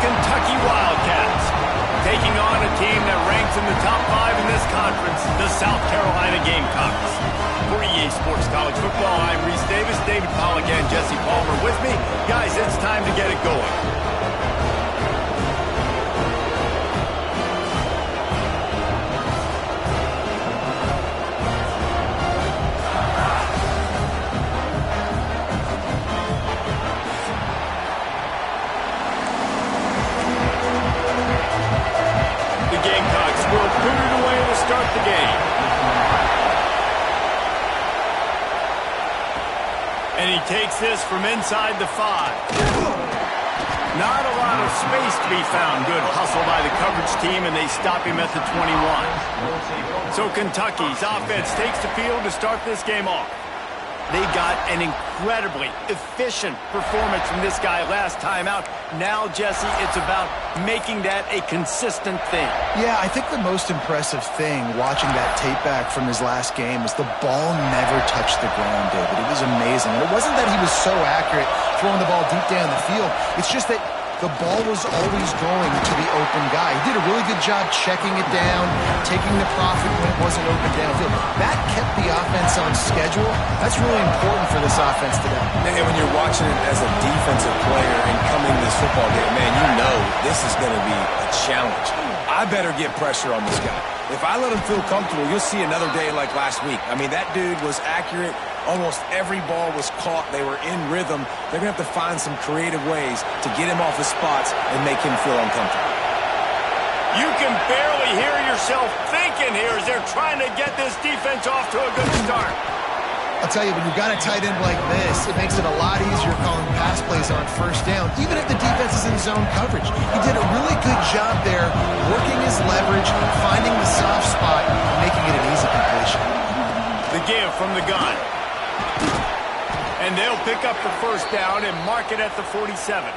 Kentucky Wildcats, taking on a team that ranks in the top 5 in this conference, the South Carolina Gamecocks. For EA Sports College Football, I'm Reese Davis, David Pollack, and Jesse Palmer with me. Guys, it's time to get it going. The game. And he takes this from inside the 5. Not a lot of space to be found. Good hustle by the coverage team, and they stop him at the 21. So Kentucky's offense takes the field to start this game off. They got an incredibly efficient performance from this guy last time out. Now, Jesse, it's about making that a consistent thing. Yeah, I think the most impressive thing watching that tape back from his last game is the ball never touched the ground, David. It was amazing. And it wasn't that he was so accurate throwing the ball deep down the field. It's just that the ball was always going to the open guy. He did a really good job checking it down, taking the profit when it wasn't open downfield. That kept the offense on schedule. That's really important for this offense today. And when you're watching it as a defensive player and coming to this football game, man, you know this is going to be a challenge. I better get pressure on this guy. If I let him feel comfortable, you'll see another day like last week. I mean, that dude was accurate. Almost every ball was caught. They were in rhythm. They're going to have to find some creative ways to get him off his spots and make him feel uncomfortable. You can barely hear yourself thinking here as they're trying to get this defense off to a good start. I'll tell you, when you've got a tight end like this, it makes it a lot easier calling pass plays on first down, even if the defense is in zone coverage. He did a really good job there, working his leverage, finding the soft spot, and making it an easy completion. The give from the gun. And they'll pick up the first down and mark it at the 47.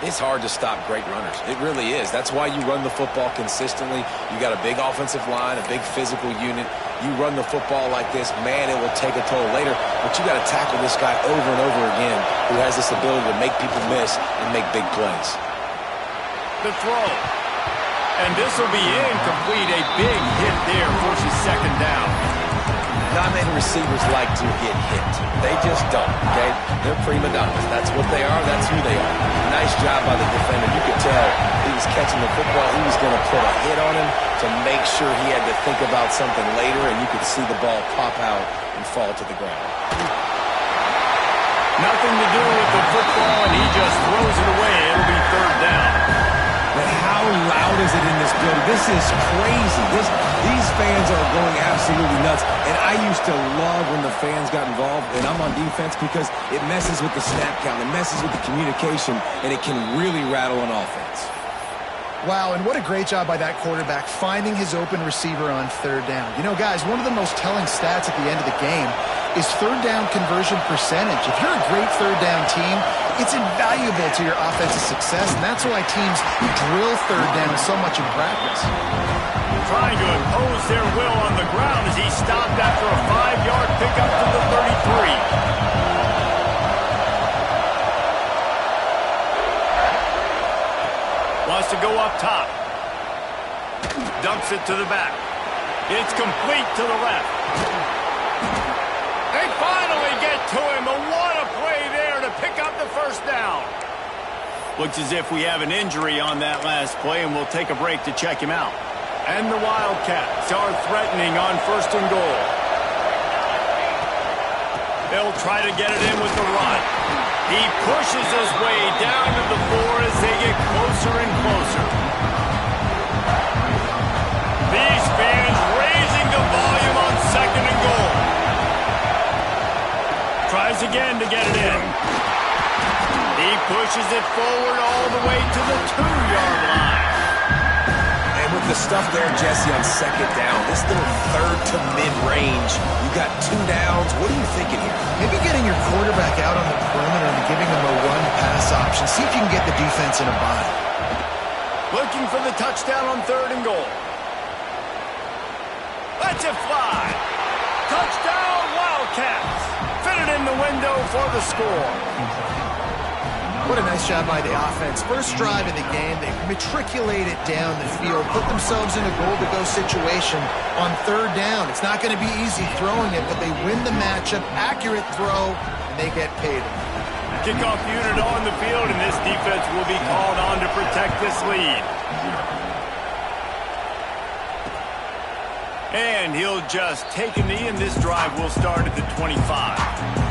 It's hard to stop great runners. It really is. That's why you run the football consistently. You got a big offensive line, a big physical unit. You run the football like this, man, it will take a toll later. But you got to tackle this guy over and over again who has this ability to make people miss and make big plays. The throw. And this will be incomplete. A big hit there forces second down. Not many receivers like to get hit. They just don't, okay? They're prima donnas. That's what they are. That's who they are. Nice job by the defender. You could tell he was catching the football. He was going to put a hit on him to make sure he had to think about something later, and you could see the ball pop out and fall to the ground. Nothing to do with the football, and he just throws it away. It'll be third down. But how loud is it in this building? This is crazy. These fans are going absolutely nuts. And I used to love when the fans got involved, and I'm on defense, because it messes with the snap count. It messes with the communication, and it can really rattle an offense. Wow, and what a great job by that quarterback finding his open receiver on third down. You know, guys, one of the most telling stats at the end of the game is third down conversion percentage. If you're a great third down team, it's invaluable to your offensive success, and that's why teams drill third down so much in practice. Trying to impose their will on the ground as he stopped after a 5-yard pickup to the 33. Wants to go up top. Dumps it to the back. It's complete to the left. They finally get to him. But what a play there to pick up the first down. Looks as if we have an injury on that last play, and we'll take a break to check him out. And the Wildcats are threatening on first and goal. They'll try to get it in with the run. He pushes his way down to the floor as they get closer and closer. These fans raising the volume on second and goal. Tries again to get it in. He pushes it forward all the way to the 2-yard line. And with the stuff there, Jesse, on second down, this little third to mid-range, you got 2 downs. What are you thinking here? Maybe getting your quarterback out on the perimeter and giving him a run-pass option. See if you can get the defense in a bind. Looking for the touchdown on third and goal. Lets it fly. Touchdown, Wildcats. Fitted in the window for the score. What a nice job by the offense. First drive of the game, they matriculate it down the field, put themselves in a goal-to-go situation on third down. It's not going to be easy throwing it, but they win the matchup, accurate throw, and they get paid. Kickoff unit on the field, and this defense will be called on to protect this lead. And he'll just take a knee, and this drive will start at the 25.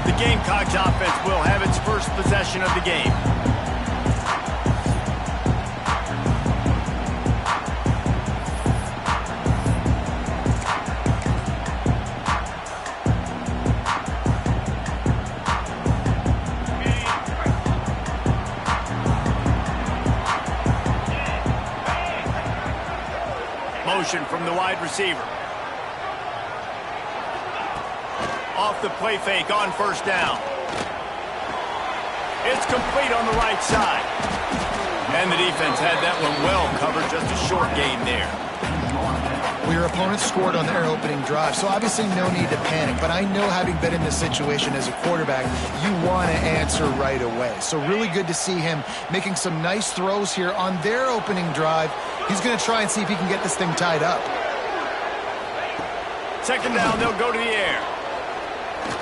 The Gamecocks offense will have its first possession of the game. Motion from the wide receiver. Off the play fake on first down. It's complete on the right side. And the defense had that one well covered, just a short gain there. Well, your opponent scored on their opening drive, so obviously no need to panic. But I know, having been in this situation as a quarterback, you want to answer right away. So really good to see him making some nice throws here on their opening drive. He's going to try and see if he can get this thing tied up. Second down, they'll go to the air.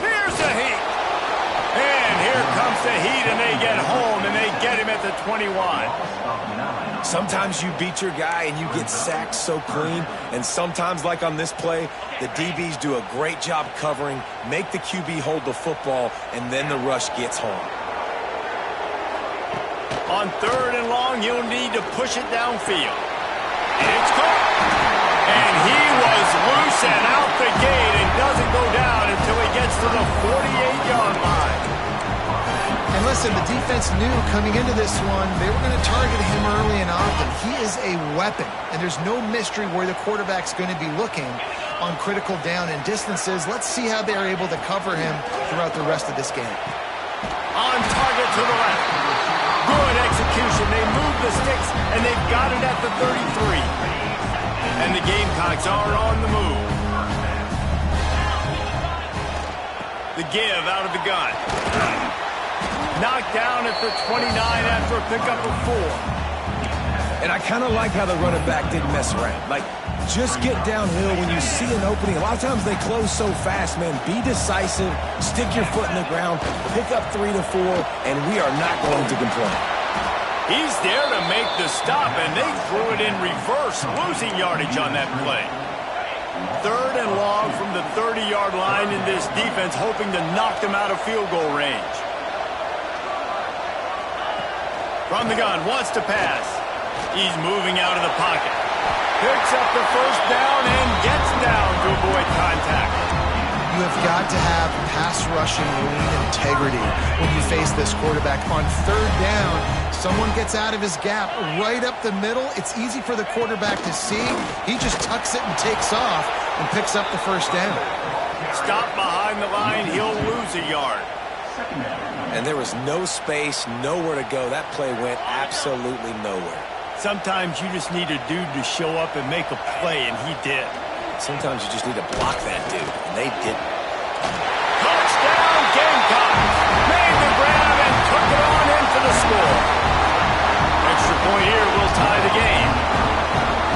Here's the heat. And here comes the heat, and they get home, and they get him at the 21. Sometimes you beat your guy and you get sacked so clean, and sometimes, like on this play, the DBs do a great job covering, make the QB hold the football, and then the rush gets home. On third and long, you'll need to push it downfield. It's caught. And he was loose and out the gate and doesn't go down until he gets to the 48-yard line. And listen, the defense knew coming into this one they were going to target him early and often. He is a weapon, and there's no mystery where the quarterback's going to be looking on critical down and distances. Let's see how they're able to cover him throughout the rest of this game. On target to the left. Good execution. They move the sticks, and they've got it at the 33. And the Gamecocks are on the move. The give out of the gun. Knocked down at the 29 after a pickup of 4. And I kind of like how the running back didn't mess around. Like, just get downhill when you see an opening. A lot of times they close so fast, man. Be decisive, stick your foot in the ground, pick up 3 to 4, and we are not going to complain. He's there to make the stop, and they threw it in reverse, losing yardage on that play. Third and long from the 30-yard line, in this defense hoping to knock them out of field goal range. From the gun, wants to pass. He's moving out of the pocket. Picks up the first down and gets down to avoid contact. You have got to have pass rushing lean integrity when you face this quarterback. On third down, someone gets out of his gap right up the middle. It's easy for the quarterback to see. He just tucks it and takes off and picks up the first down. Stop behind the line, he'll lose a yard. And there was no space, nowhere to go. That play went absolutely nowhere. Sometimes you just need a dude to show up and make a play, and he did. Sometimes you just need to block that dude, and they didn't. Touchdown, Gamecocks! Made the grab and took it on in for the score. Extra point here will tie the game.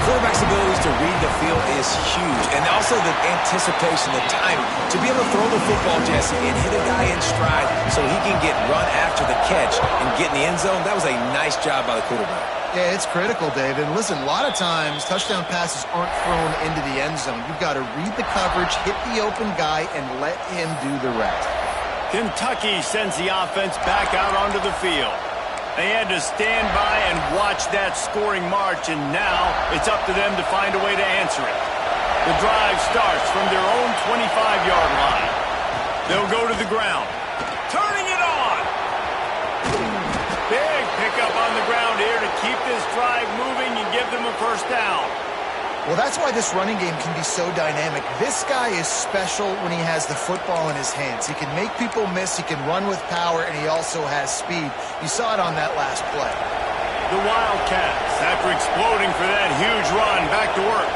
Quarterback's abilities to read the field is huge, and also the anticipation, the timing. To be able to throw the football, Jesse, and hit a guy in stride so he can get run after the catch and get in the end zone, that was a nice job by the quarterback. Yeah, it's critical, Dave. And listen, a lot of times touchdown passes aren't thrown into the end zone. You've got to read the coverage, hit the open guy, and let him do the rest. Kentucky sends the offense back out onto the field. They had to stand by and watch that scoring march, and now it's up to them to find a way to answer it. The drive starts from their own 25-yard line. They'll go to the ground. Turning it on! Big pickup on the ground here to keep this drive moving and give them a first down. Well, that's why this running game can be so dynamic. This guy is special when he has the football in his hands. He can make people miss, he can run with power, and he also has speed. You saw it on that last play. The Wildcats, after exploding for that huge run, back to work.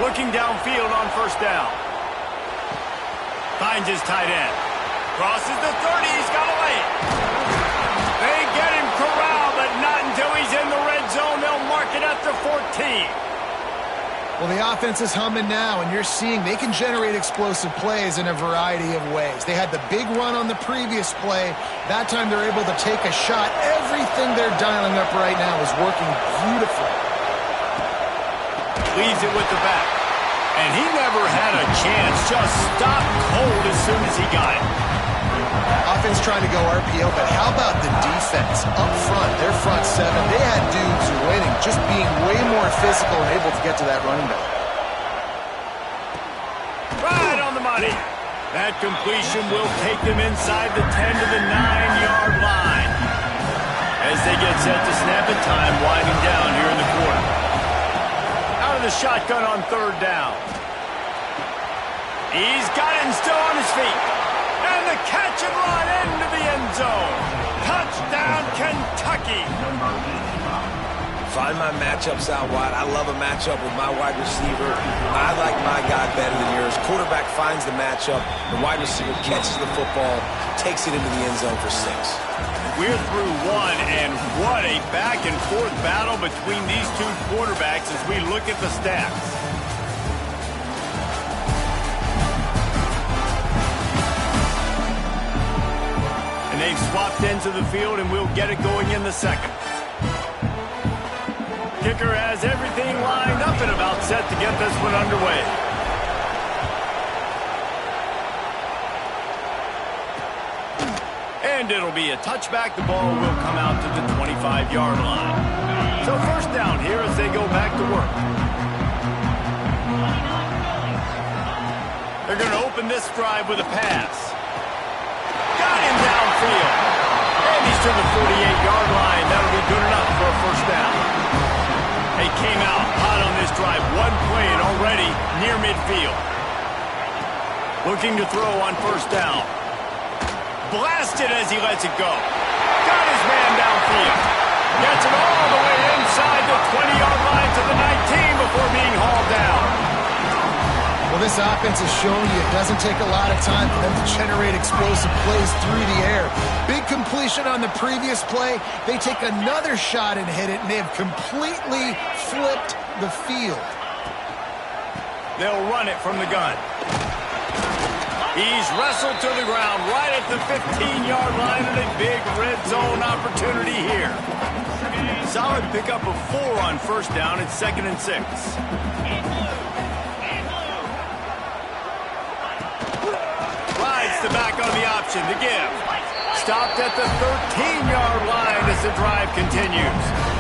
Looking downfield on first down. Finds his tight end. Crosses the 30. He's got away. They get him corralled, but not until he's in the red zone. They'll mark it at the 14. Well, the offense is humming now, and you're seeing they can generate explosive plays in a variety of ways. They had the big run on the previous play. That time they're able to take a shot. Everything they're dialing up right now is working beautifully. Leaves it with the back. And he never had a chance. Just stopped cold as soon as he got it. Offense trying to go RPO, but how about the defense up front? Their front seven, they had dudes winning, just being way more physical and able to get to that running back. Right on the money. That completion will take them inside the 10 to the 9-yard line. As they get set to snap it, time winding down here in the quarter. Out of the shotgun on third down. He's got it and still on his feet. And the catch and run into the end zone. Touchdown, Kentucky. Find my matchups out wide. I love a matchup with my wide receiver. I like my guy better than yours. Quarterback finds the matchup. The wide receiver catches the football, takes it into the end zone for 6. We're through one, and what a back-and-forth battle between these two quarterbacks as we look at the stats. And they've swapped into the field, and we'll get it going in the second. Kicker has everything lined up and about set to get this one underway. And it'll be a touchback. The ball will come out to the 25-yard line. So first down here as they go back to work. They're going to open this drive with a pass. Got him downfield. And he's to the 48-yard line. That'll be good enough for a first down. They came out hot on this drive. One play and already near midfield. Looking to throw on first down. Blasted as he lets it go. Got his man downfield. Gets it all the way inside the 20-yard line to the 19 before being hauled down. Well, this offense is showing you it doesn't take a lot of time for them to generate explosive plays through the air. Big completion on the previous play. They take another shot and hit it, and they have completely flipped the field. They'll run it from the gun. He's wrestled to the ground right at the 15-yard line, and a big red zone opportunity here. Solid pickup of 4 on first down. It's 2nd and 6. Rides the back on the option. The give. Stopped at the 13-yard line as the drive continues.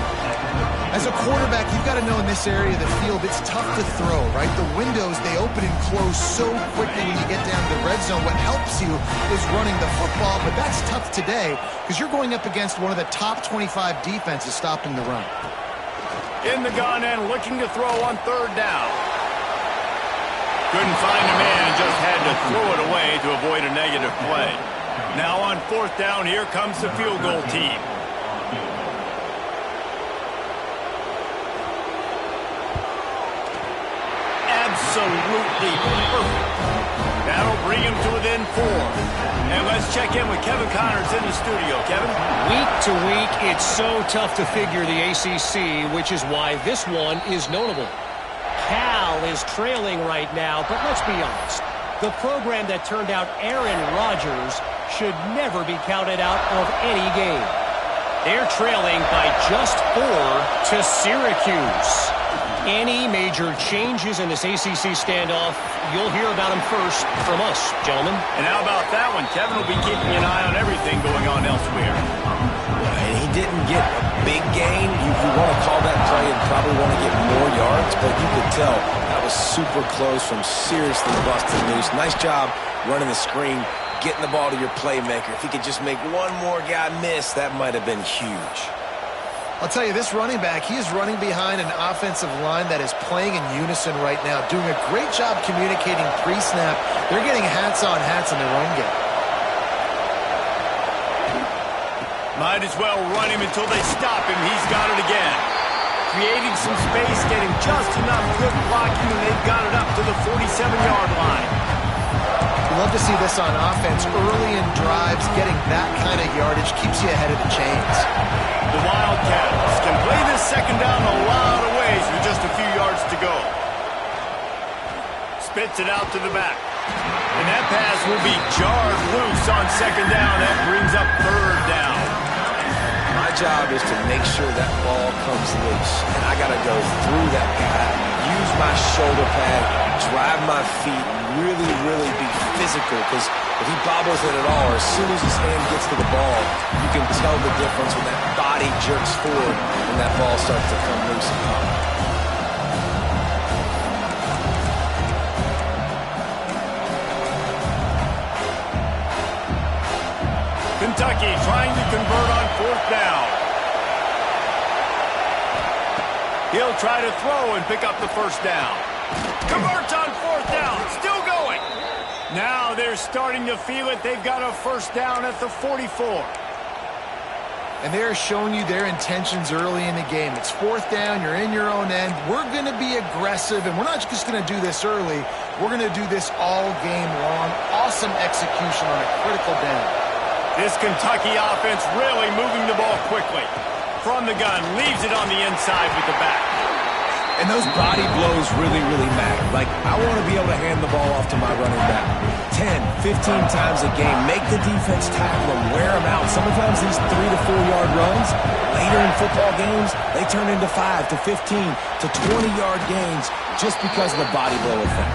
As a quarterback, you've got to know in this area of the field, it's tough to throw, right? The windows, they open and close so quickly when you get down to the red zone. What helps you is running the football, but that's tough today because you're going up against one of the top 25 defenses stopping the run. In the gun and looking to throw on third down. Couldn't find a man and just had to throw it away to avoid a negative play. Now on fourth down, here comes the field goal team. Absolutely perfect. That'll bring him to within 4. And let's check in with Kevin Connors in the studio. Kevin? Week to week, it's so tough to figure the ACC, which is why this one is notable. Cal is trailing right now, but let's be honest. The program that turned out Aaron Rodgers should never be counted out of any game. They're trailing by just 4 to Syracuse. Any major changes in this ACC standoff, you'll hear about them first from us, gentlemen. And how about that one? Kevin will be keeping an eye on everything going on elsewhere. And he didn't get a big gain. You want to call that play and probably want to get more yards, but you could tell that was super close from seriously busted loose. Nice job running the screen, getting the ball to your playmaker. If he could just make one more guy miss, that might have been huge. I'll tell you, this running back, he is running behind an offensive line that is playing in unison right now, doing a great job communicating pre-snap. They're getting hats-on hats in the run game. Might as well run him until they stop him. He's got it again. Creating some space, getting just enough good blocking, and they they've got it up to the 47-yard line. You love to see this on offense. Early in drives, getting that kind of yardage keeps you ahead of the chains. The Wildcats can play this second down a lot of ways with just a few yards to go. Spits it out to the back. And that pass will be jarred loose on second down. That brings up third down. My job is to make sure that ball comes loose. And I got to go through that pad, use my shoulder pad, drive my feet, really, really be physical. Because if he bobbles it at all, or as soon as his hand gets to the ball, you can tell the difference when that body jerks forward and that ball starts to come loose and pop. Kentucky trying to convert on fourth down. He'll try to throw and pick up the first down. Converts on fourth down. Still going. Now they're starting to feel it. They've got a first down at the 44. And they're showing you their intentions early in the game. It's fourth down. You're in your own end. We're going to be aggressive, and we're not just going to do this early. We're going to do this all game long. Awesome execution on a critical down. This Kentucky offense really moving the ball quickly. From the gun, leaves it on the inside with the back. And those body blows really, really matter. Like, I want to be able to hand the ball off to my running back 10, 15 times a game. Make the defense tackle them, wear them out. Sometimes these 3 to 4 yard runs, later in football games, they turn into 5 to 15 to 20-yard gains just because of the body blow effect.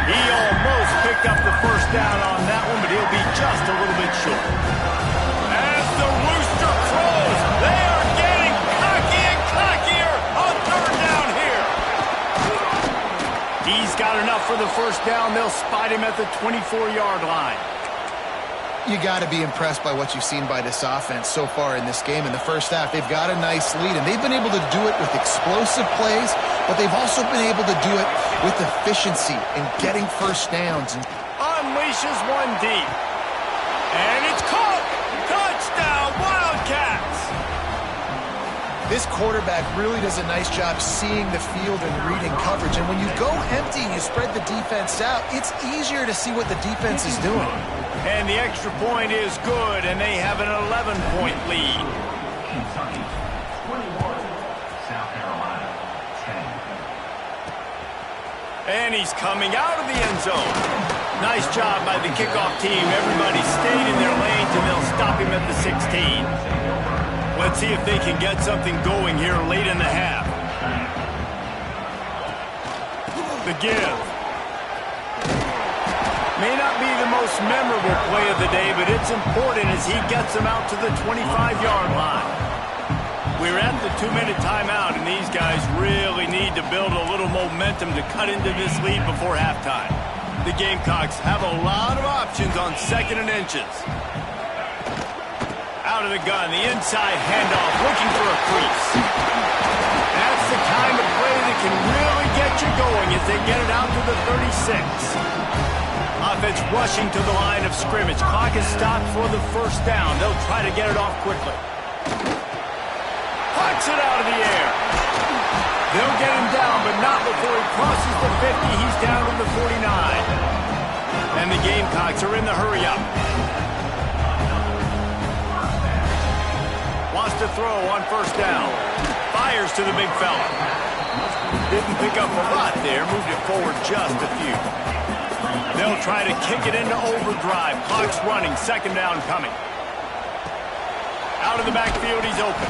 He almost picked up the first down on that one, but he'll be just a little bit short. As the rooster crows, they are getting cocky and cockier on third down here. He's got enough for the first down. They'll spot him at the 24-yard line. You got to be impressed by what you've seen by this offense so far in this game. In the first half, they've got a nice lead, and they've been able to do it with explosive plays, but they've also been able to do it with efficiency and getting first downs. Unleashes one deep. And it's caught. Touchdown, Wildcats. This quarterback really does a nice job seeing the field and reading coverage. And when you go empty and you spread the defense out, it's easier to see what the defense is doing. And the extra point is good, and they have an 11-point lead. Kentucky 21, South Carolina 10. And he's coming out of the end zone. Nice job by the kickoff team. Everybody stayed in their lanes, and they'll stop him at the 16. Let's see if they can get something going here late in the half. The give. May not be the most memorable play of the day, but it's important as he gets them out to the 25-yard line. We're at the 2-minute timeout, and these guys really need to build a little momentum to cut into this lead before halftime. The Gamecocks have a lot of options on second and inches. Out of the gun, the inside handoff, looking for a crease. That's the kind of play that can really get you going as they get it out to the 36. Offense rushing to the line of scrimmage. Clock is stopped for the first down. They'll try to get it off quickly. Puts it out of the air. They'll get him down, but not before he crosses the 50. He's down to the 49. And the Gamecocks are in the hurry-up. Wants to throw on first down. Fires to the big fella. Didn't pick up a lot there. Moved it forward just a few. They'll try to kick it into overdrive. Clock's running. Second down coming. Out of the backfield, he's open.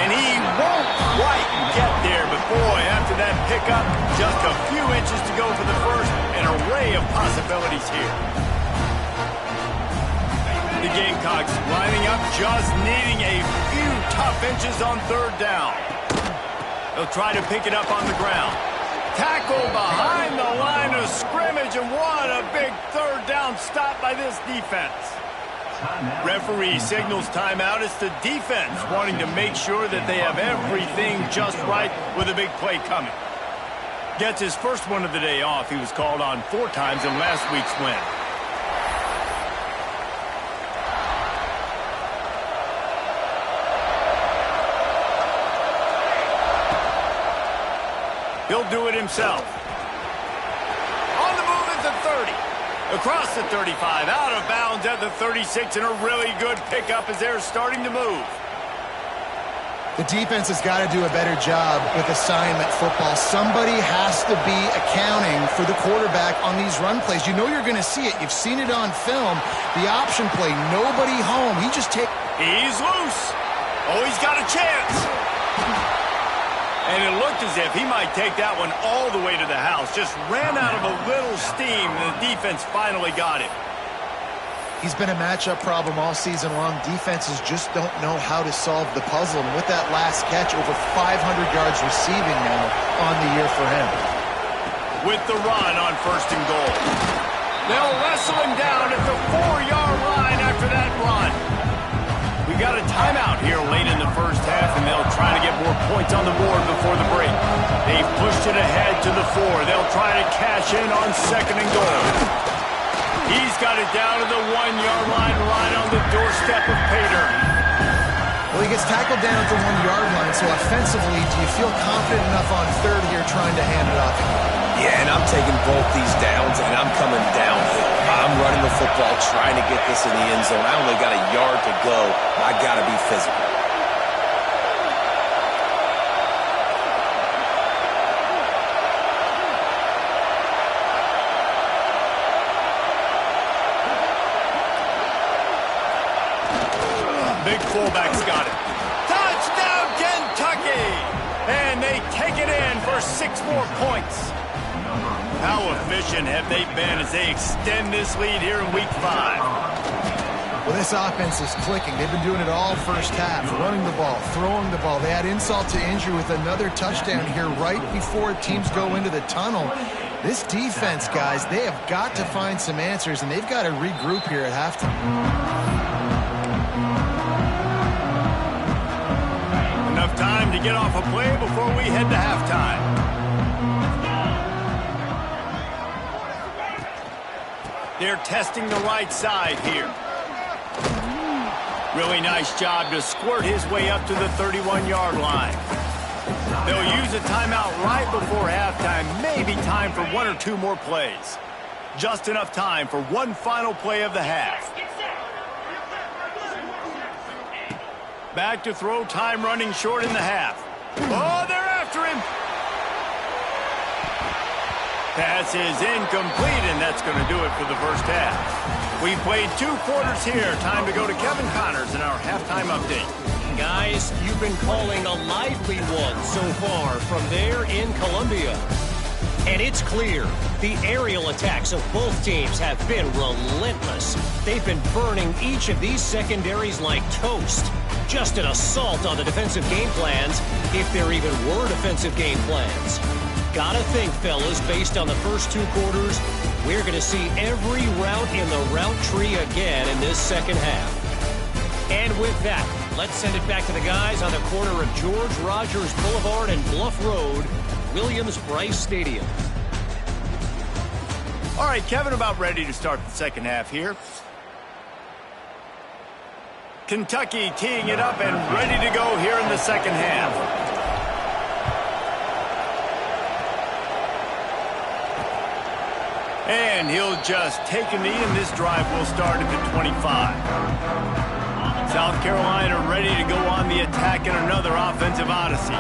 And he won't quite get there. But boy, after that pickup, just a few inches to go for the first. An array of possibilities here. The Gamecocks lining up, just needing a few tough inches on third down. They'll try to pick it up on the ground. Tackle behind the line of scrimmage, and what a big third down stop by this defense. Referee signals timeout. It's the defense wanting to make sure that they have everything just right with a big play coming. Gets his first one of the day off. He was called on 4 times in last week's win. He'll do it himself. 30. Across the 35, out of bounds at the 36, and a really good pickup as they're starting to move. The defense has got to do a better job with assignment football. Somebody has to be accounting for the quarterback on these run plays. You know you're going to see it. You've seen it on film. The option play, nobody home. He just takes... He's loose. Oh, he's got a chance. And it looked as if he might take that one all the way to the house. Just ran out of a little steam, and the defense finally got him. He's been a matchup problem all season long. Defenses just don't know how to solve the puzzle. And with that last catch, over 500 yards receiving now on the year for him. With the run on 1st and goal. They'll wrestle him down at the 4-yard line after that run. We got a timeout here late in the first half, and they'll try to get more points on the board before the break. They've pushed it ahead to the 4. They'll try to cash in on 2nd and goal. He's got it down to the 1-yard line right on the doorstep of Pater. Well, he gets tackled down at the 1-yard line, so offensively, do you feel confident enough on 3rd here trying to hand it off? Yeah, and I'm taking both these downs, and I'm coming downhill. I'm running the football, trying to get this in the end zone. I only got a yard to go. I got to be physical. Big fullback's got it. Touchdown, Kentucky! And they take it in for 6 more points. How efficient have they been as they extend this lead here in Week 5? Well, this offense is clicking. They've been doing it all first half, running the ball, throwing the ball. They had insult to injury with another touchdown here right before teams go into the tunnel. This defense, guys, they have got to find some answers, and they've got to regroup here at halftime. Enough time to get off a play before we head to halftime. They're testing the right side here. Really nice job to squirt his way up to the 31-yard line. They'll use a timeout right before halftime. Maybe time for 1 or 2 more plays. Just enough time for one final play of the half. Back to throw, time running short in the half. Oh, they're after him. Pass is incomplete, and that's going to do it for the first half. We played 2 quarters here. Time to go to Kevin Connors in our halftime update. Guys, you've been calling a lively one so far from there in Columbia. And it's clear, the aerial attacks of both teams have been relentless. They've been burning each of these secondaries like toast. Just an assault on the defensive game plans, if there even were defensive game plans. Gotta think, fellas, based on the first 2 quarters, we're going to see every route in the route tree again in this second half. And with that, let's send it back to the guys on the corner of George Rogers Boulevard and Bluff Road, Williams-Brice Stadium. All right, Kevin, about ready to start the second half here. Kentucky teeing it up and ready to go here in the second half. And he'll just take a knee, and this drive will start at the 25. South Carolina ready to go on the attack in another offensive odyssey.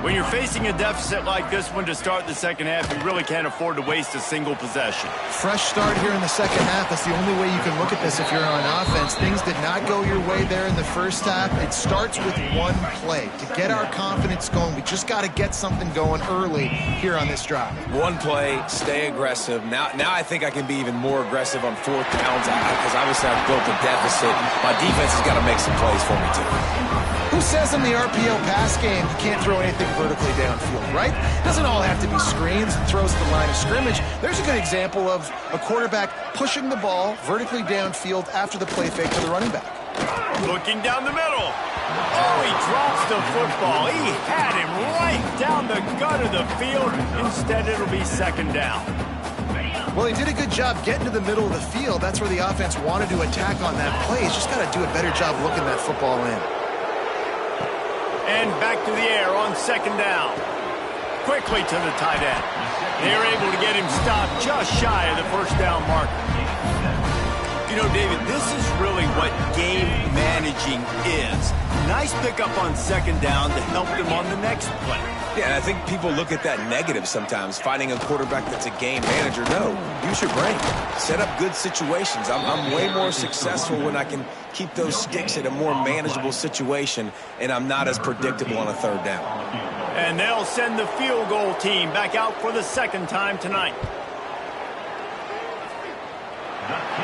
When you're facing a deficit like this one to start the second half, you really can't afford to waste a single possession. Fresh start here in the second half. That's the only way you can look at this if you're on offense. Things did not go your way there in the first half. It starts with one play. To get our confidence going, we just got to get something going early here on this drive. One play, stay aggressive. Now I think I can be even more aggressive on 4th downs because obviously I've built a deficit. My defense has got to make some plays for me too. Who says in the RPO pass game you can't throw anything vertically downfield, right? Doesn't all have to be screens and throws to the line of scrimmage. There's a good example of a quarterback pushing the ball vertically downfield after the play fake to the running back. Looking down the middle. Oh, he drops the football. He had him right down the gut of the field. Instead, it'll be 2nd down. Well, he did a good job getting to the middle of the field. That's where the offense wanted to attack on that play. He's just got to do a better job looking that football in. And back to the air on 2nd down. quickly to the tight end. They're able to get him stopped just shy of the first down marker. You know, David, this is really what game managing is. Nice pickup on second down to help them on the next play. Yeah, and I think people look at that negative sometimes, finding a quarterback that's a game manager. No, use your brain. Set up good situations. I'm way more successful when I can keep those sticks at a more manageable situation, and I'm not as predictable on a third down. And they'll send the field goal team back out for the second time tonight.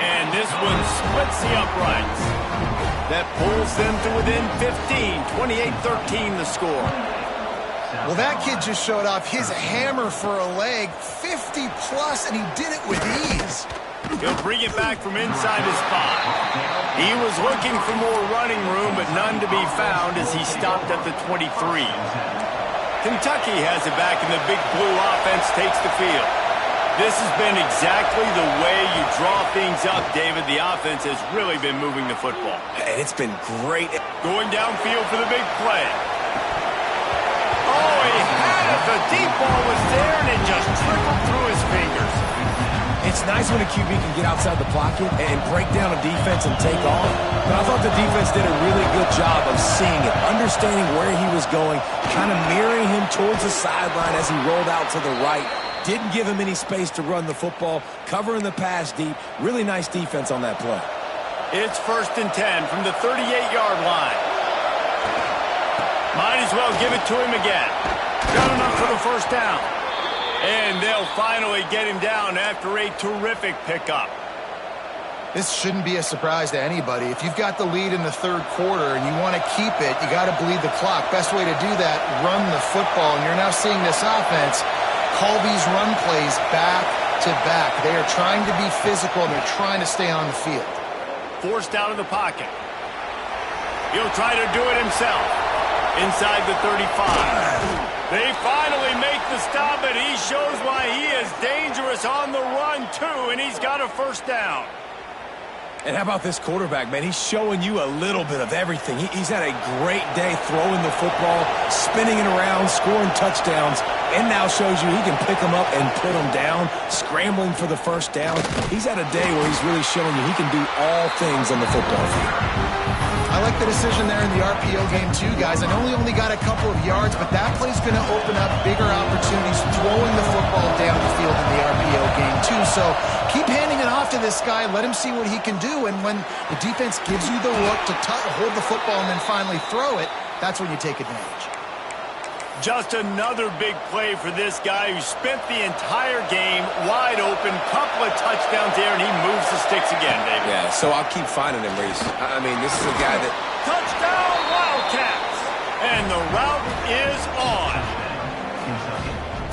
And this one splits the uprights. That pulls them to within 15, 28-13 the score. Well, that kid just showed off his hammer for a leg, 50-plus, and he did it with ease. He'll bring it back from inside his spot. He was looking for more running room, but none to be found as he stopped at the 23. Kentucky has it back, and the Big Blue offense takes the field. This has been exactly the way you draw things up, David. The offense has really been moving the football. And it's been great. Going downfield for the big play. Oh, he had it. The deep ball was there, and it just trickled through his fingers. It's nice when a QB can get outside the pocket and break down a defense and take off. But I thought the defense did a really good job of seeing it, understanding where he was going, kind of mirroring him towards the sideline as he rolled out to the right. Didn't give him any space to run the football, covering the pass deep. Really nice defense on that play. It's 1st and 10 from the 38-yard line. Might as well give it to him again. Got enough for the first down. And they'll finally get him down after a terrific pickup. This shouldn't be a surprise to anybody. If you've got the lead in the third quarter and you want to keep it, you got to bleed the clock. Best way to do that, run the football. And you're now seeing this offense call these run plays back to back. They are trying to be physical, and they're trying to stay on the field. Forced out of the pocket. He'll try to do it himself. Inside the 35. They finally make the stop, and he shows why he is dangerous on the run, too, and he's got a first down. And how about this quarterback, man? He's showing you a little bit of everything. He's had a great day throwing the football, spinning it around, scoring touchdowns, and now shows you he can pick them up and put them down, scrambling for the first down. He's had a day where he's really showing you he can do all things on the football field. I like the decision there in the RPO game too, guys. I know he only got a couple of yards, but that play's going to open up bigger opportunities throwing the football down the field in the RPO game too. So keep handing it off to this guy. Let him see what he can do. And when the defense gives you the look to hold the football and then finally throw it, that's when you take advantage. Just another big play for this guy who spent the entire game wide open, couple of touchdowns there, and he moves the sticks again, David. Yeah, so I'll keep finding him, Reese. I mean, this is a guy that... Touchdown, Wildcats! And the route is on.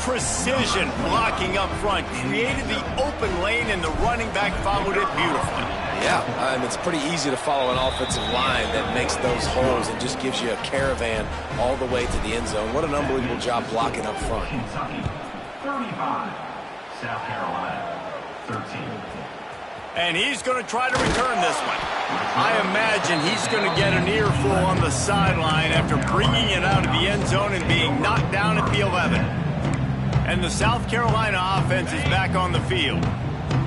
Precision blocking up front, created the open lane, and the running back followed it beautifully. Yeah, it's pretty easy to follow an offensive line that makes those holes and just gives you a caravan all the way to the end zone. What an unbelievable job blocking up front. Kentucky 35, South Carolina 13. And he's going to try to return this one. I imagine he's going to get an earful on the sideline after bringing it out of the end zone and being knocked down at the 11. And the South Carolina offense is back on the field.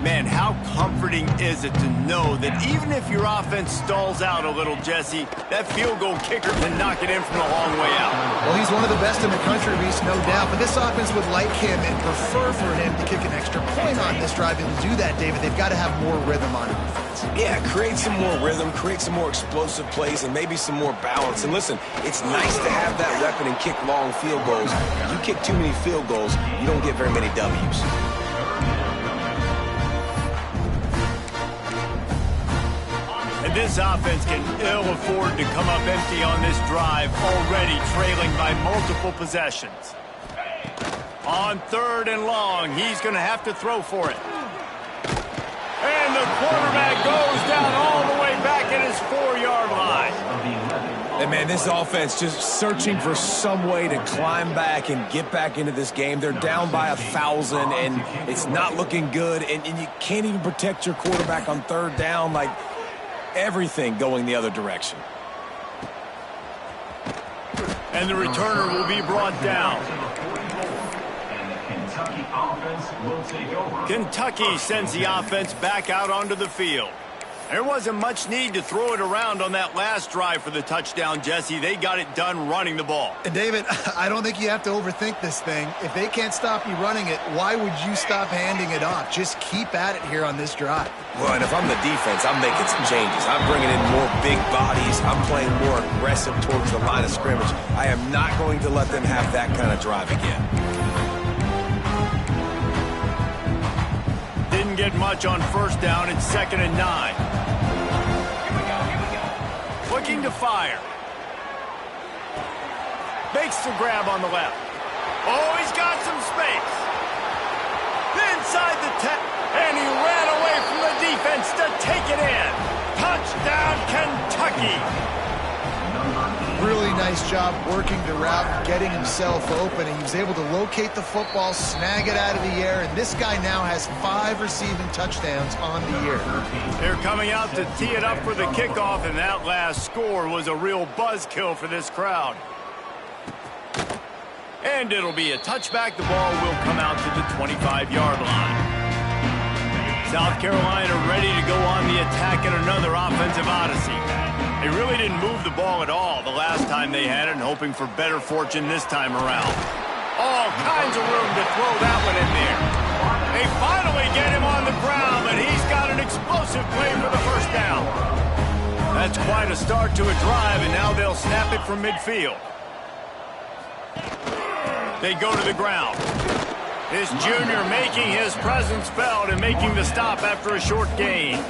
Man, how comforting is it to know that even if your offense stalls out a little, Jesse, that field goal kicker can knock it in from a long way out. Well, he's one of the best in the country, Reese, no doubt. But this offense would like him and prefer for him to kick an extra point on this drive. And to do that, David, they've got to have more rhythm on offense. Yeah, create some more rhythm, create some more explosive plays, and maybe some more balance. And listen, it's nice to have that weapon and kick long field goals. You kick too many field goals, you don't get very many W's. And this offense can ill afford to come up empty on this drive, already trailing by multiple possessions. On 3rd and long, he's going to have to throw for it. And the quarterback goes down all the way back at his 4-yard line. And, man, this offense just searching for some way to climb back and get back into this game. They're down by 1,000, and it's not looking good. And you can't even protect your quarterback on 3rd down. Like, everything going the other direction. And the returner will be brought down. offense will take over. Kentucky sends the offense back out onto the field. There wasn't much need to throw it around on that last drive for the touchdown, Jesse. They got it done running the ball. And David, I don't think you have to overthink this thing. If they can't stop you running it, why would you stop handing it off? Just keep at it here on this drive. Well, and if I'm the defense, I'm making some changes. I'm bringing in more big bodies. I'm playing more aggressive towards the line of scrimmage. I am not going to let them have that kind of drive again. Didn't get much on first down. It's 2nd and 9. Looking to fire. Makes the grab on the left. Oh, he's got some space. Inside the 10. And he ran away from the defense to take it in. Touchdown, Kentucky. Really nice job working the route, getting himself open, and he was able to locate the football, snag it out of the air, and this guy now has 5 receiving touchdowns on the year. They're coming out to tee it up for the kickoff, and that last score was a real buzzkill for this crowd. And it'll be a touchback. The ball will come out to the 25-yard line. South Carolina ready to go on the attack in another offensive odyssey. They really didn't move the ball at all the last time they had it, and hoping for better fortune this time around. All kinds of room to throw that one in there. They finally get him on the ground, but he's got an explosive play for the first down. That's quite a start to a drive, and now they'll snap it from midfield. They go to the ground. This junior making his presence felt and making the stop after a short gain.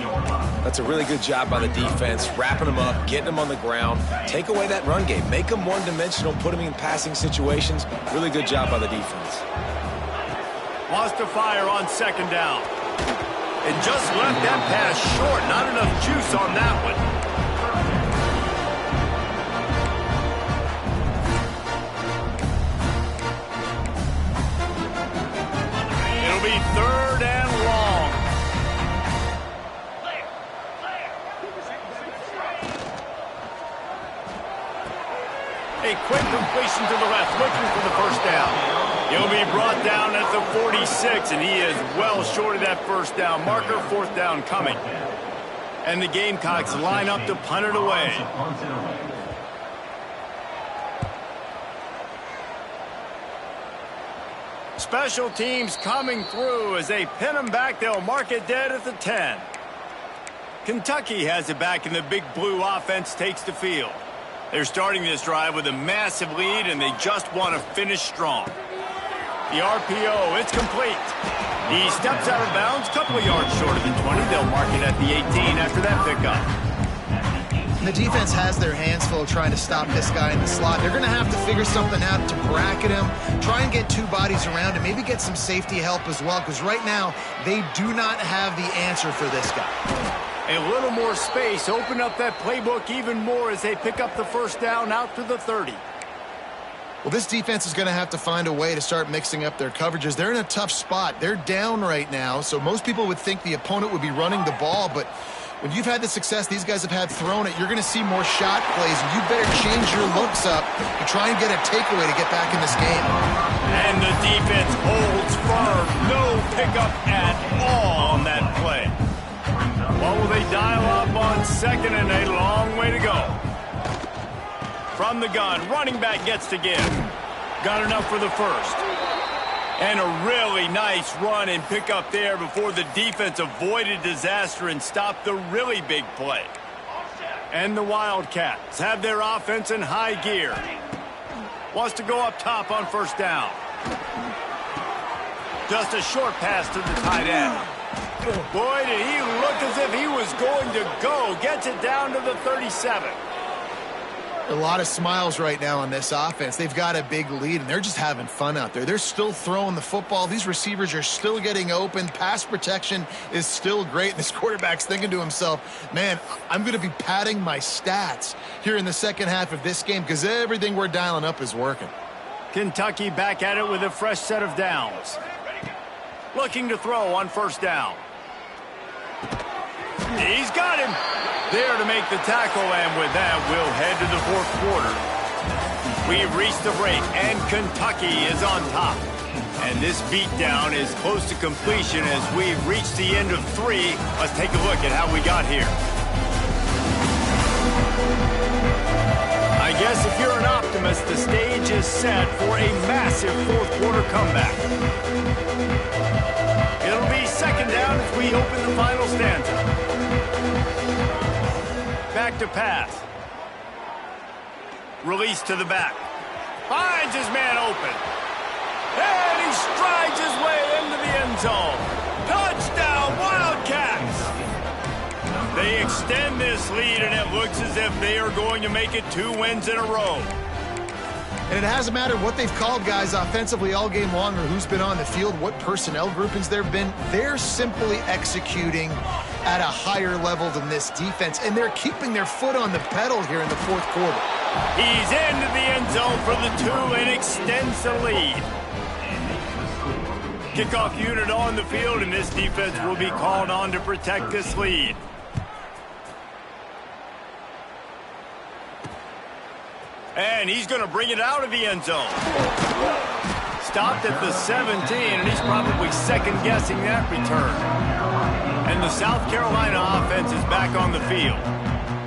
That's a really good job by the defense, wrapping them up, getting them on the ground. Take away that run game. Make them one-dimensional, put them in passing situations. Really good job by the defense. Wants to fire on 2nd down. It just left that pass short. Not enough juice on that one. It'll be 3rd and long. A quick completion to the left, looking for the first down. He'll be brought down at the 46, and he is well short of that first down marker. 4th down coming. And the Gamecocks line up to punt it away. Special teams coming through as they pin them back. They'll mark it dead at the 10. Kentucky has it back, and the Big Blue offense takes the field. They're starting this drive with a massive lead, and they just want to finish strong. The RPO, it's complete. He steps out of bounds, a couple of yards short of the 20. They'll mark it at the 18 after that pickup. And the defense has their hands full trying to stop this guy in the slot. They're going to have to figure something out to bracket him, try and get 2 bodies around him, maybe get some safety help as well, because right now they do not have the answer for this guy. A little more space, open up that playbook even more as they pick up the first down out to the 30. Well, this defense is going to have to find a way to start mixing up their coverages. They're in a tough spot. They're down right now, so most people would think the opponent would be running the ball, but when you've had the success these guys have had throwing it, you're going to see more shot plays, and you better change your looks up to try and get a takeaway to get back in this game. And the defense holds firm. No pickup at all on that play. What will they dial up on 2nd and a long way to go? From the gun, running back gets to give. Got enough for the first. And a really nice run and pick up there before the defense avoided disaster and stopped the really big play. And the Wildcats have their offense in high gear. Wants to go up top on first down. Just a short pass to the tight end. Boy, did he look as if he was going to go. Gets it down to the 37. A lot of smiles right now on this offense. They've got a big lead, and they're just having fun out there. They're still throwing the football. These receivers are still getting open. Pass protection is still great. And this quarterback's thinking to himself, man, I'm going to be padding my stats here in the second half of this game because everything we're dialing up is working. Kentucky back at it with a fresh set of downs. Looking to throw on first down. He's got him. There to make the tackle, and with that, we'll head to the 4th quarter. We've reached the break, and Kentucky is on top. And this beatdown is close to completion as we've reached the end of 3. Let's take a look at how we got here. I guess if you're an optimist, the stage is set for a massive fourth-quarter comeback. It'll be second down as we open the final stanza. Back to pass. Release to the back. Finds his man open. And he strides his way into the end zone. Touchdown, Wildcats! They extend this lead, and it looks as if they are going to make it 2 wins in a row. And it hasn't mattered what they've called guys offensively all game long or who's been on the field, what personnel groupings there have been. They're simply executing at a higher level than this defense, and they're keeping their foot on the pedal here in the fourth quarter. He's into the end zone for the 2 and extends the lead. Kickoff unit on the field, and this defense will be called on to protect this lead. And he's going to bring it out of the end zone. Stopped at the 17, and he's probably second-guessing that return. And the South Carolina offense is back on the field.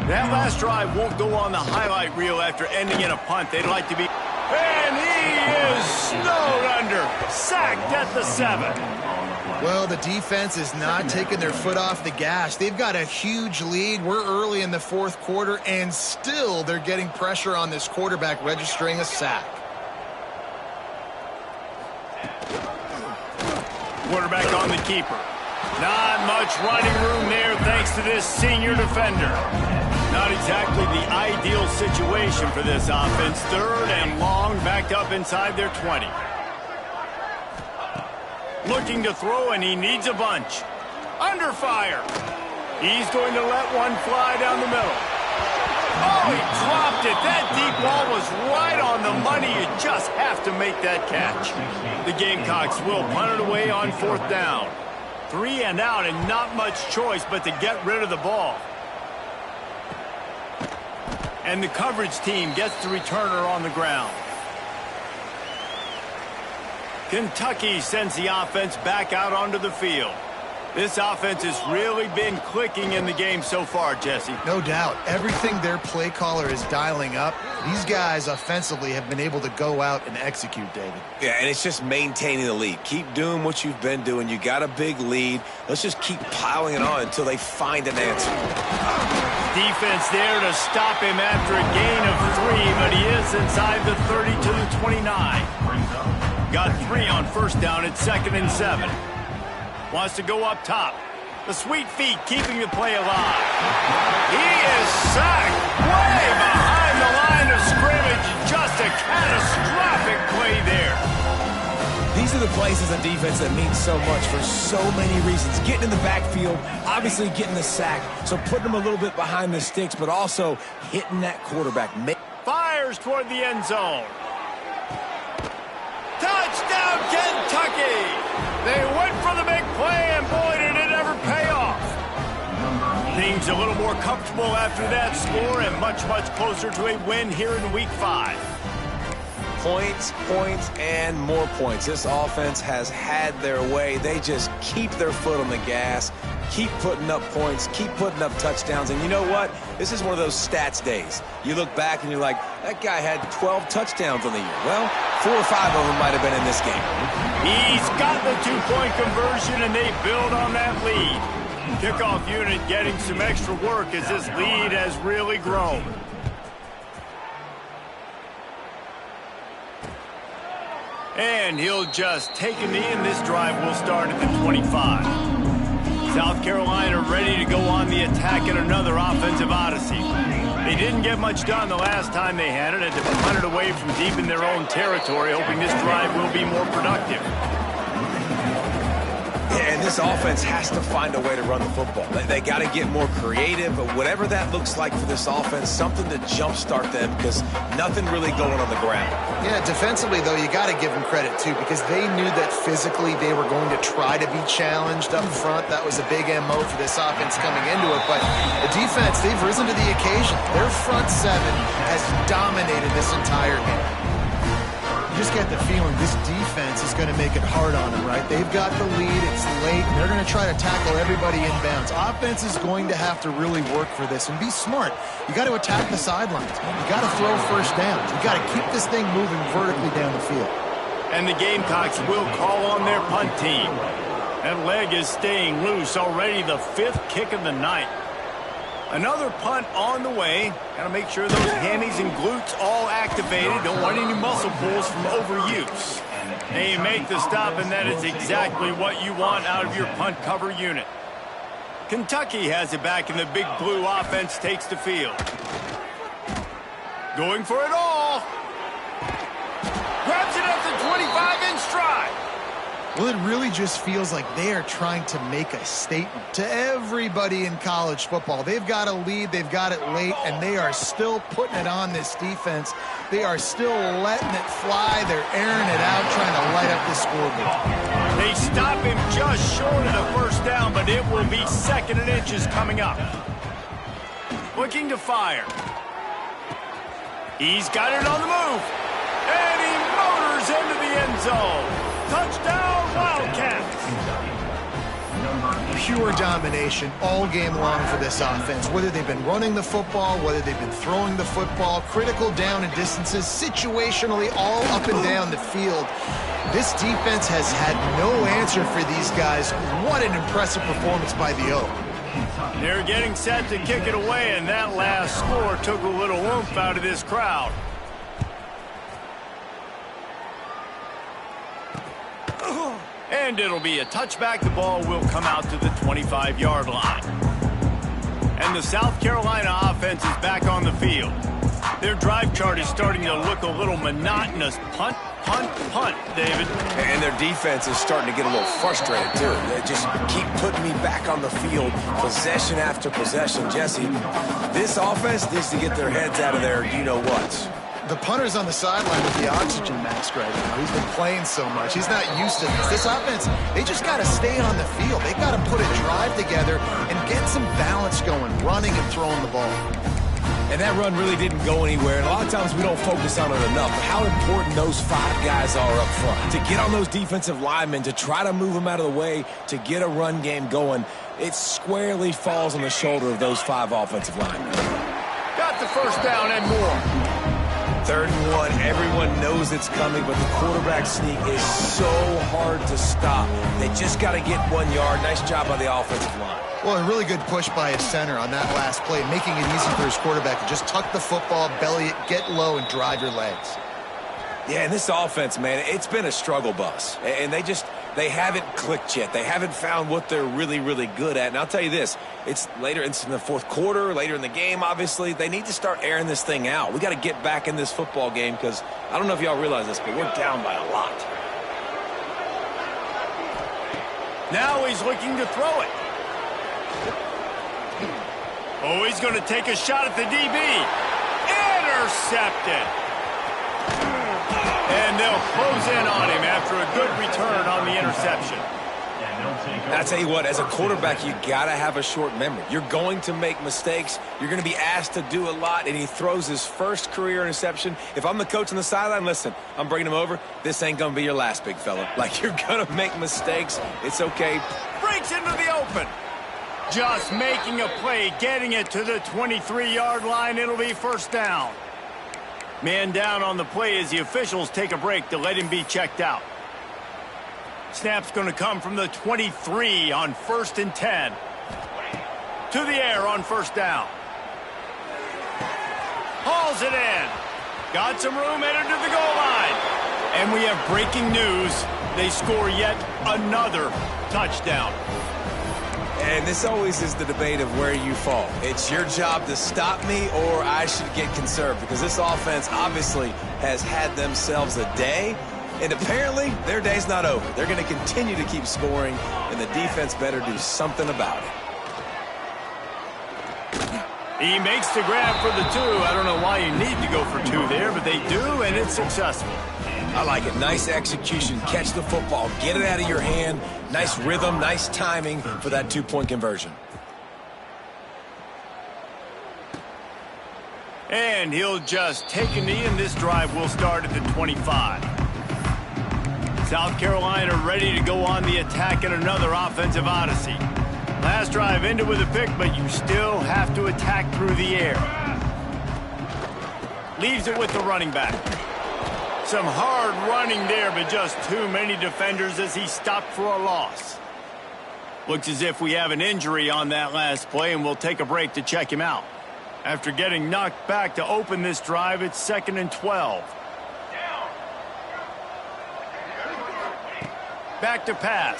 That last drive won't go on the highlight reel after ending in a punt. They'd like to be... And he is snowed under. Sacked at the 7. Well, the defense is not taking their foot off the gas. They've got a huge lead. We're early in the fourth quarter, and still they're getting pressure on this quarterback, registering a sack. Quarterback on the keeper. Not much running room there thanks to this senior defender. Not exactly the ideal situation for this offense. 3rd and long, backed up inside their 20. Looking to throw, and he needs a bunch. Under fire. He's going to let one fly down the middle. Oh, he dropped it. That deep ball was right on the money. You just have to make that catch. The Gamecocks will punt it away on 4th down. 3 and out, and not much choice but to get rid of the ball. And the coverage team gets the returner on the ground. Kentucky sends the offense back out onto the field. This offense has really been clicking in the game so far, Jesse. No doubt. Everything their play caller is dialing up, these guys offensively have been able to go out and execute, David. Yeah, and it's just maintaining the lead. Keep doing what you've been doing. You got a big lead. Let's just keep piling it on until they find an answer. Defense there to stop him after a gain of 3, but he is inside the 30 to the 29. Got 3 on 1st down at 2nd and 7. Wants to go up top. The sweet feet keeping the play alive. He is sacked way behind the line of scrimmage. Just a catastrophic play there. These are the plays as a defense that mean so much for so many reasons. Getting in the backfield, obviously getting the sack, so putting them a little bit behind the sticks, but also hitting that quarterback. Fires toward the end zone. Touchdown, Kentucky! They went for the big play, and boy, did it ever pay off. Things a little more comfortable after that score, and much, much closer to a win here in Week 5. Points, points, and more points. This offense has had their way. They just keep their foot on the gas, keep putting up points, keep putting up touchdowns. And you know what? This is one of those stats days. You look back and you're like, that guy had 12 touchdowns on the year. Well, 4 or 5 of them might have been in this game. He's got the 2-point conversion, and they build on that lead. Kickoff unit getting some extra work as this lead has really grown. And he'll just take a knee, and this drive will start at the 25. South Carolina ready to go on the attack in another offensive odyssey. They didn't get much done the last time they had it, and to punt it away from deep in their own territory, hoping this drive will be more productive. Yeah, and this offense has to find a way to run the football. They got to get more creative, but whatever that looks like for this offense, something to jumpstart them, because nothing really going on the ground. Yeah, defensively, though, you got to give them credit, too, because they knew that physically they were going to try to be challenged up front. That was a big MO for this offense coming into it. But the defense, they've risen to the occasion. Their front 7 has dominated this entire game. You just get the feeling this defense is going to make it hard on them, right? They've got the lead. It's late, and they're going to try to tackle everybody inbounds. Offense is going to have to really work for this and be smart. You got to attack the sidelines. You got to throw first downs. You got to keep this thing moving vertically down the field. And the Gamecocks will call on their punt team. That leg is staying loose. Already the 5th kick of the night. Another punt on the way. Got to make sure those hammies and glutes all activated. Don't want any muscle pulls from overuse. They make the stop, and that is exactly what you want out of your punt cover unit. Kentucky has it back, and the Big Blue offense takes the field. Going for it all. Grabs it at the 25 in stride. Well, it really just feels like they are trying to make a statement to everybody in college football. They've got a lead, they've got it late, and they are still putting it on this defense. They are still letting it fly. They're airing it out, trying to light up the scoreboard. They stop him just short of the first down, but it will be 2nd and inches coming up. Looking to fire. He's got it on the move. And he motors into the end zone. Touchdown, Wildcats! Pure domination all game long for this offense. Whether they've been running the football, whether they've been throwing the football, critical down and distances, situationally all up and down the field. This defense has had no answer for these guys. What an impressive performance by the Oak. They're getting set to kick it away, and that last score took a little oomph out of this crowd. And it'll be a touchback. The ball will come out to the 25-yard line. And the South Carolina offense is back on the field. Their drive chart is starting to look a little monotonous. Punt, punt, punt, David. And their defense is starting to get a little frustrated, too. They just keep putting me back on the field, possession after possession. Jesse, this offense needs to get their heads out of their you-know-whats. The punter's on the sideline with the oxygen mask right now. He's been playing so much. He's not used to this. This offense, they just got to stay on the field. They got to put a drive together and get some balance going, running and throwing the ball. And that run really didn't go anywhere. And a lot of times we don't focus on it enough. But how important those 5 guys are up front. To get on those defensive linemen, to try to move them out of the way, to get a run game going, it squarely falls on the shoulder of those 5 offensive linemen. Got the first down and more. 3rd and 1, everyone knows it's coming, but the quarterback sneak is so hard to stop. They just got to get 1 yard. Nice job by the offensive line. Well, a really good push by his center on that last play, making it easy for his quarterback to just tuck the football, belly it, get low, and drive your legs. Yeah, and this offense, man, it's been a struggle bus. And they haven't clicked yet. They haven't found what they're really, really good at. And I'll tell you this, it's in the 4th quarter, later in the game, obviously. They need to start airing this thing out. We got to get back in this football game because I don't know if y'all realize this, but we're down by a lot. Now he's looking to throw it. Oh, he's going to take a shot at the DB. Intercepted. And they'll close in on him after a good return on the interception. And I tell you what, as a quarterback, you got to have a short memory. You're going to make mistakes. You're going to be asked to do a lot, and he throws his first career interception. If I'm the coach on the sideline, listen, I'm bringing him over. This ain't going to be your last, big fella. Like, you're going to make mistakes. It's okay. Breaks into the open. Just making a play, getting it to the 23-yard line. It'll be first down. Man down on the play as the officials take a break to let him be checked out. Snap's going to come from the 23 on 1st and 10. To the air on first down. Hauls it in. Got some room, headed to the goal line. And we have breaking news. They score yet another touchdown. And this always is the debate of where you fall. It's your job to stop me or I should get conserved because this offense obviously has had themselves a day. And apparently, their day's not over. They're going to continue to keep scoring, and the defense better do something about it. He makes the grab for the 2. I don't know why you need to go for 2 there, but they do, and it's successful. I like it. Nice execution. Catch the football. Get it out of your hand. Nice rhythm, nice timing for that 2-point conversion. And he'll just take a knee, and this drive will start at the 25. South Carolina ready to go on the attack in another offensive odyssey. Last drive ended with a pick, but you still have to attack through the air. Leaves it with the running back. Some hard running there, but just too many defenders as he stopped for a loss. Looks as if we have an injury on that last play, and we'll take a break to check him out. After getting knocked back to open this drive, it's 2nd and 12. Back to pass.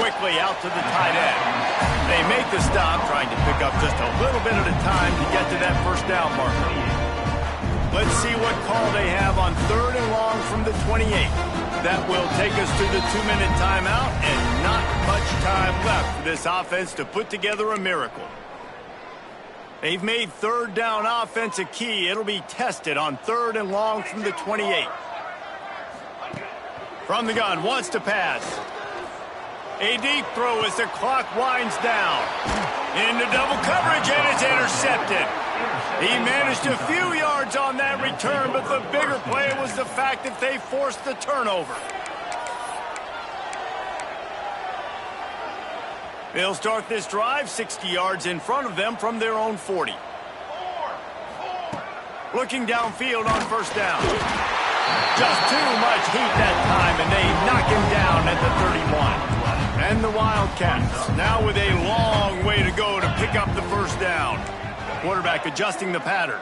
Quickly out to the tight end. They make the stop, trying to pick up just a little bit at a time to get to that first down marker. Let's see what call they have on 3rd and long from the 28. That will take us to the 2-minute timeout, and not much time left for this offense to put together a miracle. They've made 3rd down offense a key. It'll be tested on 3rd and long from the 28. From the gun, wants to pass. A deep throw as the clock winds down. Into double coverage, and it's intercepted. He managed a few yards on that return, but the bigger play was the fact that they forced the turnover. They'll start this drive 60 yards in front of them from their own 40. Looking downfield on 1st down. Just too much heat that time, and they knock him down at the 31. And the Wildcats, now with a long way to go to pick up the 1st down. Quarterback adjusting the pattern.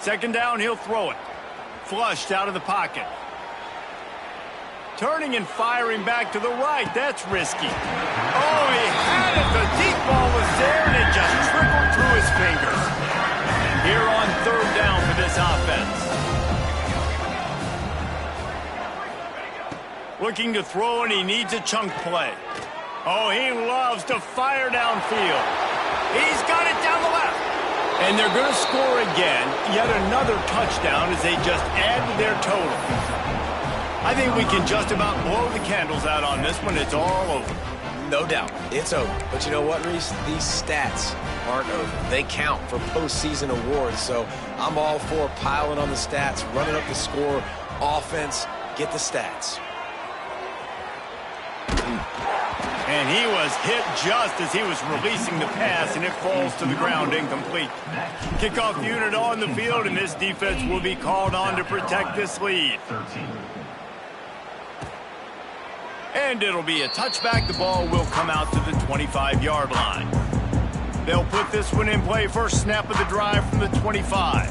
2nd down, he'll throw it. Flushed out of the pocket. Turning and firing back to the right, that's risky. Oh, he had it. The deep ball was there, and it just trickled through his fingers. Here on 3rd down for this offense. Looking to throw, and he needs a chunk play. Oh, he loves to fire downfield. He's got it down the left. And they're going to score again. Yet another touchdown as they just add to their total. I think we can just about blow the candles out on this one. It's all over. No doubt. It's over. But you know what, Reese? These stats aren't over. They count for postseason awards. So I'm all for piling on the stats, running up the score, offense, get the stats. And he was hit just as he was releasing the pass, and it falls to the ground incomplete. Kickoff unit on the field, and this defense will be called on to protect this lead. And it'll be a touchback. The ball will come out to the 25-yard line. They'll put this one in play. First snap of the drive from the 25.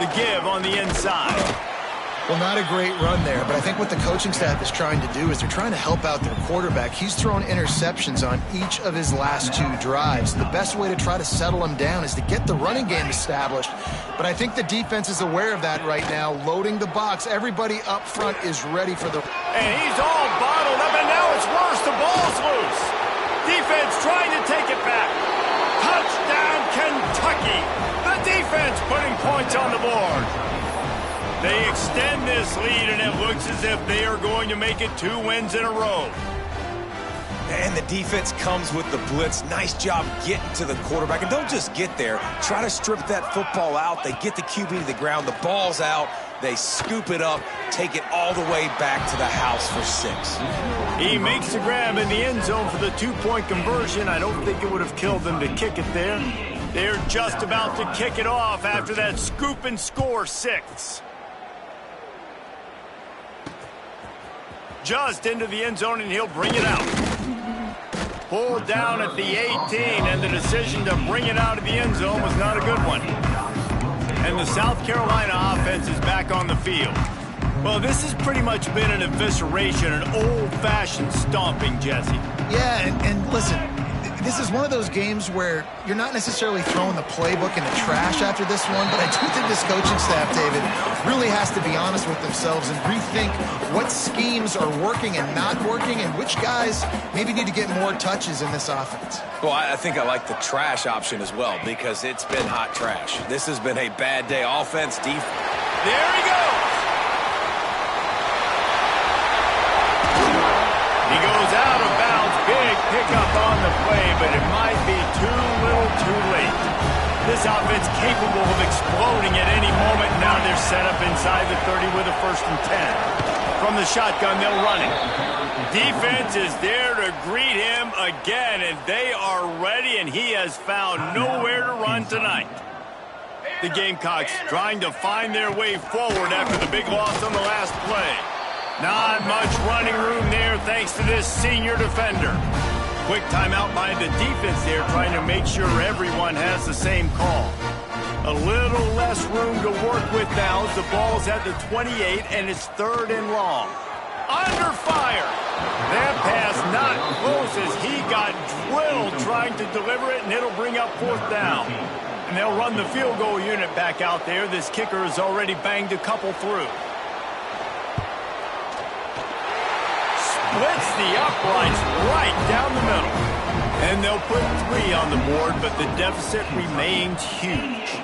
The give on the inside. Well, not a great run there, but I think what the coaching staff is trying to do is they're trying to help out their quarterback. He's thrown interceptions on each of his last 2 drives. The best way to try to settle him down is to get the running game established. But I think the defense is aware of that right now, loading the box. Everybody up front is ready for the... And he's all bottled up, and now it's worse. The ball's loose. Defense trying to take it back. Touchdown, Kentucky. The defense putting points on the board. They extend this lead, and it looks as if they are going to make it 2 wins in a row. And the defense comes with the blitz. Nice job getting to the quarterback. And don't just get there. Try to strip that football out. They get the QB to the ground. The ball's out. They scoop it up, take it all the way back to the house for 6. He makes the grab in the end zone for the 2-point conversion. I don't think it would have killed them to kick it there. They're just about to kick it off after that scoop and score 6. Just into the end zone, and he'll bring it out. Pulled down at the 18, and the decision to bring it out of the end zone was not a good one. And the South Carolina offense is back on the field. Well, this has pretty much been an evisceration, an old-fashioned stomping, Jesse. Yeah, and listen, this is one of those games where you're not necessarily throwing the playbook in the trash after this one, but I do think this coaching staff, David, really has to be honest with themselves and rethink what schemes are working and not working and which guys maybe need to get more touches in this offense. Well, I think I like the trash option as well because it's been hot trash. This has been a bad day. Offense, defense. There he goes. He goes out of bounds. Big pickup on the play, but it might be too little too late. This offense capable of exploding at any moment. Now they're set up inside the 30 with a 1st and 10. From the shotgun, they'll run it. Defense is there to greet him again, and they are ready, and he has found nowhere to run tonight. The Gamecocks trying to find their way forward after the big loss on the last play. Not much running room there thanks to this senior defender. Quick timeout by the defense there, trying to make sure everyone has the same call. A little less room to work with now as the ball's at the 28, and it's 3rd and long. Under fire. That pass not close as he got drilled trying to deliver it, and it'll bring up 4th down. And they'll run the field goal unit back out there. This kicker has already banged a couple through. Splits the uprights right down the middle. And they'll put 3 on the board, but the deficit remains huge.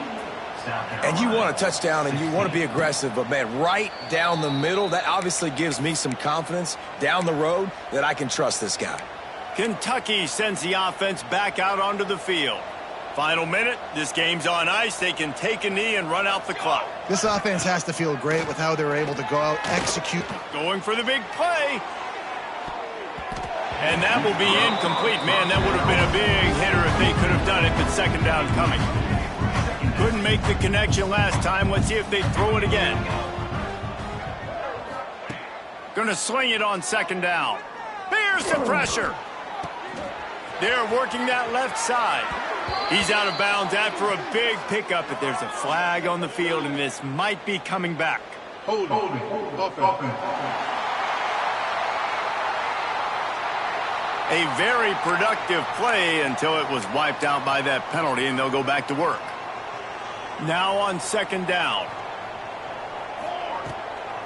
And you want a touchdown and you want to be aggressive, but, man, right down the middle, that obviously gives me some confidence down the road that I can trust this guy. Kentucky sends the offense back out onto the field. Final minute, this game's on ice. They can take a knee and run out the clock. This offense has to feel great with how they're able to go out, execute. Going for the big play. And that will be incomplete. Man, that would have been a big hitter if they could have done it, but 2nd down coming. Couldn't make the connection last time. Let's see if they throw it again. Gonna swing it on 2nd down. Here's the pressure. They're working that left side. He's out of bounds after a big pickup, but there's a flag on the field, and this might be coming back. Hold offense. A very productive play until it was wiped out by that penalty, and they'll go back to work. Now on 2nd down.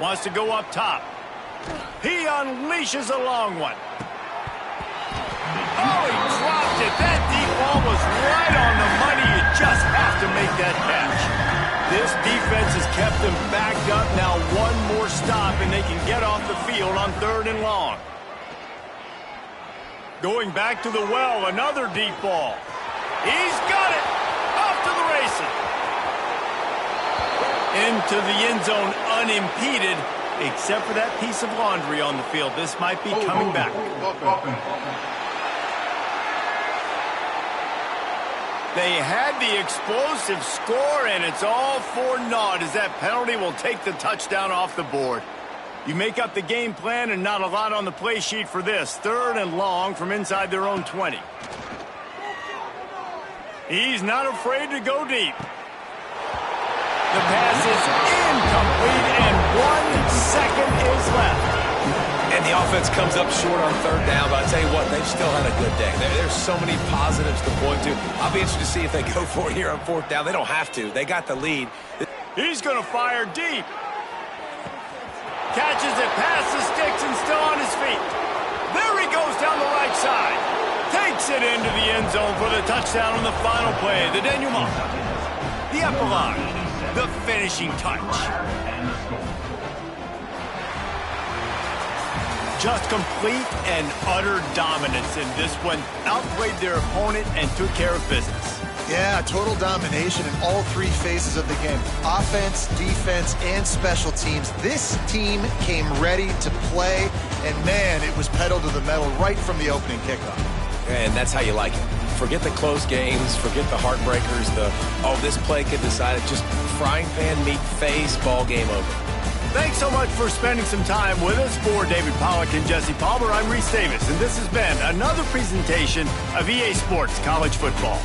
Wants to go up top. He unleashes a long one. Oh, he dropped it. That deep ball was right on the money. You just have to make that catch. This defense has kept them backed up. Now 1 more stop, and they can get off the field on 3rd and long. Going back to the well, another deep ball. He's got it. Off to the races. Into the end zone unimpeded, except for that piece of laundry on the field. This might be coming back. They had the explosive score, and it's all for naught as that penalty will take the touchdown off the board. You make up the game plan and not a lot on the play sheet for this. 3rd and long from inside their own 20. He's not afraid to go deep. The pass is incomplete, and 1 second is left. And the offense comes up short on 3rd down, but I tell you what, they've still had a good day. There's so many positives to point to. I'll be interested to see if they go for it here on 4th down. They don't have to. They got the lead. He's going to fire deep. Catches it past the sticks and still on his feet. There he goes down the right side. Takes it into the end zone for the touchdown on the final play. The denouement. The epilogue. The finishing touch. Just complete and utter dominance in this one. Outplayed their opponent and took care of business. Yeah, total domination in all 3 phases of the game. Offense, defense, and special teams. This team came ready to play, and, man, it was pedal to the metal right from the opening kickoff. And that's how you like it. Forget the close games, forget the heartbreakers, this play could decide it. Just frying pan, meat face, ball game over. Thanks so much for spending some time with us. For David Pollack and Jesse Palmer, I'm Reese Davis, and this has been another presentation of EA Sports College Football.